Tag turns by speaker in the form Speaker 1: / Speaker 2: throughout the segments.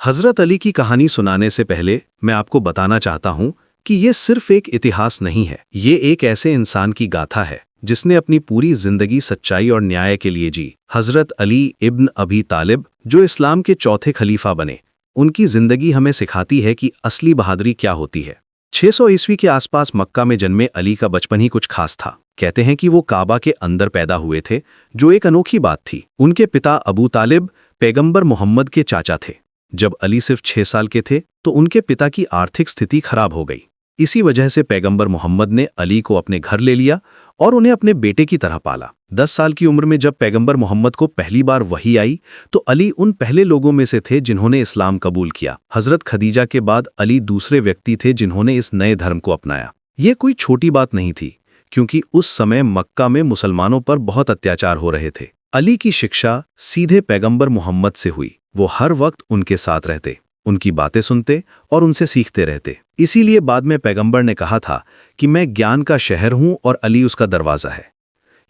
Speaker 1: हजरत अली की कहानी सुनाने से पहले मैं आपको बताना चाहता हूं कि ये सिर्फ एक इतिहास नहीं है, ये एक ऐसे इंसान की गाथा है जिसने अपनी पूरी जिंदगी सच्चाई और न्याय के लिए जी। हजरत अली इब्न अबी तालिब, जो इस्लाम के चौथे खलीफा बने, उनकी जिंदगी हमें सिखाती है कि असली बहादुरी क्या होती है। 600 ईस्वी के आसपास मक्का में जन्मे अली का बचपन ही कुछ खास था। कहते हैं कि वो काबा के अंदर पैदा हुए थे, जो एक अनोखी बात थी। उनके पिता अबू तालिब पैगंबर मोहम्मद के चाचा थे। जब अली सिर्फ 6 साल के थे तो उनके पिता की आर्थिक स्थिति खराब हो गई। इसी वजह से पैगंबर मोहम्मद ने अली को अपने घर ले लिया और उन्हें अपने बेटे की तरह पाला। 10 साल की उम्र में जब पैगंबर मोहम्मद को पहली बार वही आई तो अली उन पहले लोगों में से थे जिन्होंने इस्लाम कबूल किया। हजरत खदीजा के बाद अली दूसरे व्यक्ति थे जिन्होंने इस नए धर्म को अपनाया। ये कोई छोटी बात नहीं थी, क्योंकि उस समय मक्का में मुसलमानों पर बहुत अत्याचार हो रहे थे। अली की शिक्षा सीधे पैगंबर मोहम्मद से हुई। वो हर वक्त उनके साथ रहते, उनकी बातें सुनते और उनसे सीखते रहते। इसीलिए बाद में पैगंबर ने कहा था कि मैं ज्ञान का शहर हूं और अली उसका दरवाज़ा है।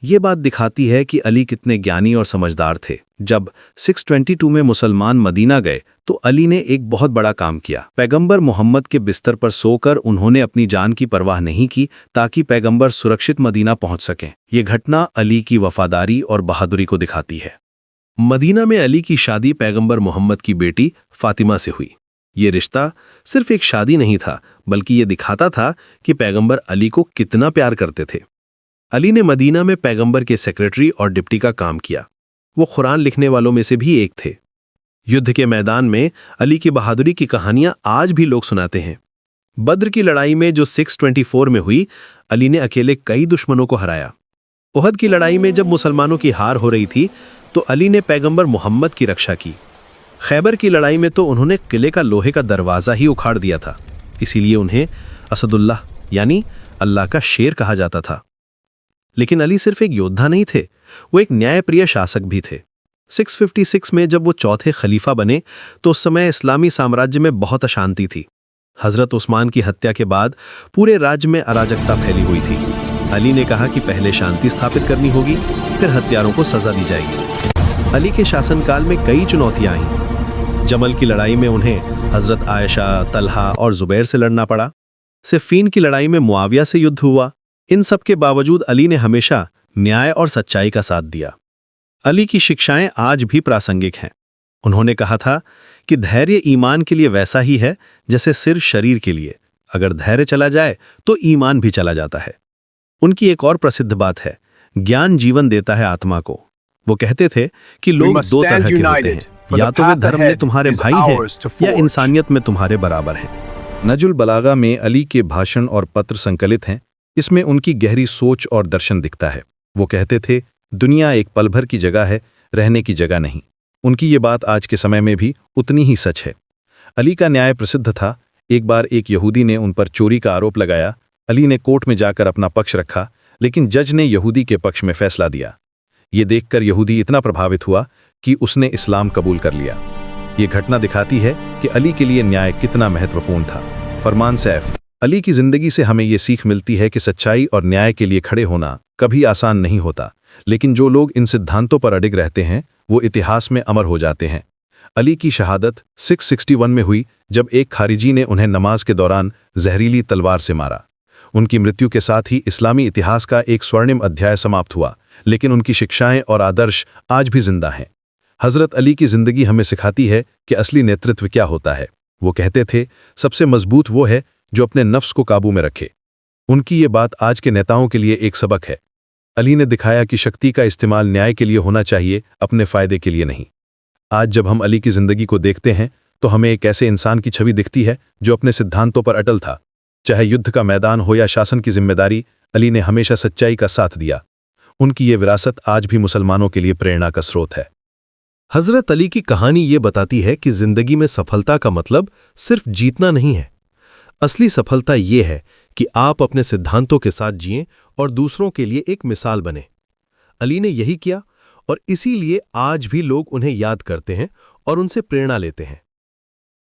Speaker 1: ये बात दिखाती है कि अली कितने ज्ञानी और समझदार थे। जब 622 में मुसलमान मदीना गए तो अली ने एक बहुत बड़ा काम किया। पैगंबर मोहम्मद के बिस्तर पर सोकर उन्होंने अपनी जान की परवाह नहीं की ताकि पैगंबर सुरक्षित मदीना पहुंच सकें। ये घटना अली की वफादारी और बहादुरी को दिखाती है। मदीना में अली की शादी पैगंबर मोहम्मद की बेटी फातिमा से हुई। ये रिश्ता सिर्फ एक शादी नहीं था, बल्कि ये दिखाता था कि पैगंबर अली को कितना प्यार करते थे। अली ने मदीना में पैगंबर के सेक्रेटरी और डिप्टी का काम किया। वो कुरान लिखने वालों में से भी एक थे। युद्ध के मैदान में अली की बहादुरी की कहानियां आज भी लोग सुनाते हैं। बद्र की लड़ाई में जो 624 में हुई, अली ने अकेले कई दुश्मनों को हराया। उहद की लड़ाई में जब मुसलमानों की हार हो रही थी तो अली ने पैगंबर मोहम्मद की रक्षा की। खैबर की लड़ाई में तो उन्होंने किले का लोहे का दरवाज़ा ही उखाड़ दिया था। इसीलिए उन्हें असदुल्लाह यानी अल्लाह का शेर कहा जाता था। लेकिन अली सिर्फ एक योद्धा नहीं थे, वो एक न्यायप्रिय शासक भी थे। 656 में जब वो चौथे खलीफा बने तो उस समय इस्लामी साम्राज्य में बहुत अशांति थी। हजरत उस्मान की हत्या के बाद पूरे राज्य में अराजकता फैली हुई थी। अली ने कहा कि पहले शांति स्थापित करनी होगी, फिर हत्यारों को सजा दी जाएगी। अली के शासनकाल में कई चुनौतियां आईं। जमल की लड़ाई में उन्हें हजरत आयशा, तलहा और जुबैर से लड़ना पड़ा। सिफ़ीन की लड़ाई में मुआविया से युद्ध हुआ। इन सब के बावजूद अली ने हमेशा न्याय और सच्चाई का साथ दिया। अली की शिक्षाएं आज भी प्रासंगिक हैं। उन्होंने कहा था कि धैर्य ईमान के लिए वैसा ही है जैसे सिर शरीर के लिए। अगर धैर्य चला जाए तो ईमान भी चला जाता है। उनकी एक और प्रसिद्ध बात है, ज्ञान जीवन देता है आत्मा को। वो कहते थे कि लोग दो तरह के होते हैं, या तो वे धर्म में तुम्हारे भाई हैं या इंसानियत में तुम्हारे बराबर हैं। नजुल बलागा में अली के भाषण और पत्र संकलित हैं। इसमें उनकी गहरी सोच और दर्शन दिखता है। वो कहते थे, दुनिया एक पल भर की जगह है, रहने की जगह नहीं। उनकी ये बात आज के समय में भी उतनी ही सच है। अली का न्याय प्रसिद्ध था। एक बार एक यहूदी ने उन पर चोरी का आरोप लगाया। अली ने कोर्ट में जाकर अपना पक्ष रखा, लेकिन जज ने यहूदी के पक्ष में फैसला दिया। ये देखकर यहूदी इतना प्रभावित हुआ कि उसने इस्लाम कबूल कर लिया। ये घटना दिखाती है कि अली के लिए न्याय कितना महत्वपूर्ण था। फरमान सैफ। अली की जिंदगी से हमें ये सीख मिलती है कि सच्चाई और न्याय के लिए खड़े होना कभी आसान नहीं होता, लेकिन जो लोग इन सिद्धांतों पर अडिग रहते हैं वो इतिहास में अमर हो जाते हैं। अली की शहादत 661 में हुई जब एक खारिजी ने उन्हें नमाज के दौरान जहरीली तलवार से मारा। उनकी मृत्यु के साथ ही इस्लामी इतिहास का एक स्वर्णिम अध्याय समाप्त हुआ, लेकिन उनकी शिक्षाएं और आदर्श आज भी जिंदा हैं। हजरत अली की जिंदगी हमें सिखाती है कि असली नेतृत्व क्या होता है। वो कहते थे, सबसे मजबूत वो है जो अपने नफ्स को काबू में रखे। उनकी ये बात आज के नेताओं के लिए एक सबक है। अली ने दिखाया कि शक्ति का इस्तेमाल न्याय के लिए होना चाहिए, अपने फायदे के लिए नहीं। आज जब हम अली की जिंदगी को देखते हैं तो हमें एक ऐसे इंसान की छवि दिखती है जो अपने सिद्धांतों पर अटल था। चाहे युद्ध का मैदान हो या शासन की जिम्मेदारी, अली ने हमेशा सच्चाई का साथ दिया। उनकी ये विरासत आज भी मुसलमानों के लिए प्रेरणा का स्रोत है। हजरत अली की कहानी ये बताती है कि जिंदगी में सफलता का मतलब सिर्फ जीतना नहीं है। असली सफलता ये है कि आप अपने सिद्धांतों के साथ जिएं और दूसरों के लिए एक मिसाल बने। अली ने यही किया और इसीलिए आज भी लोग उन्हें याद करते हैं और उनसे प्रेरणा लेते हैं।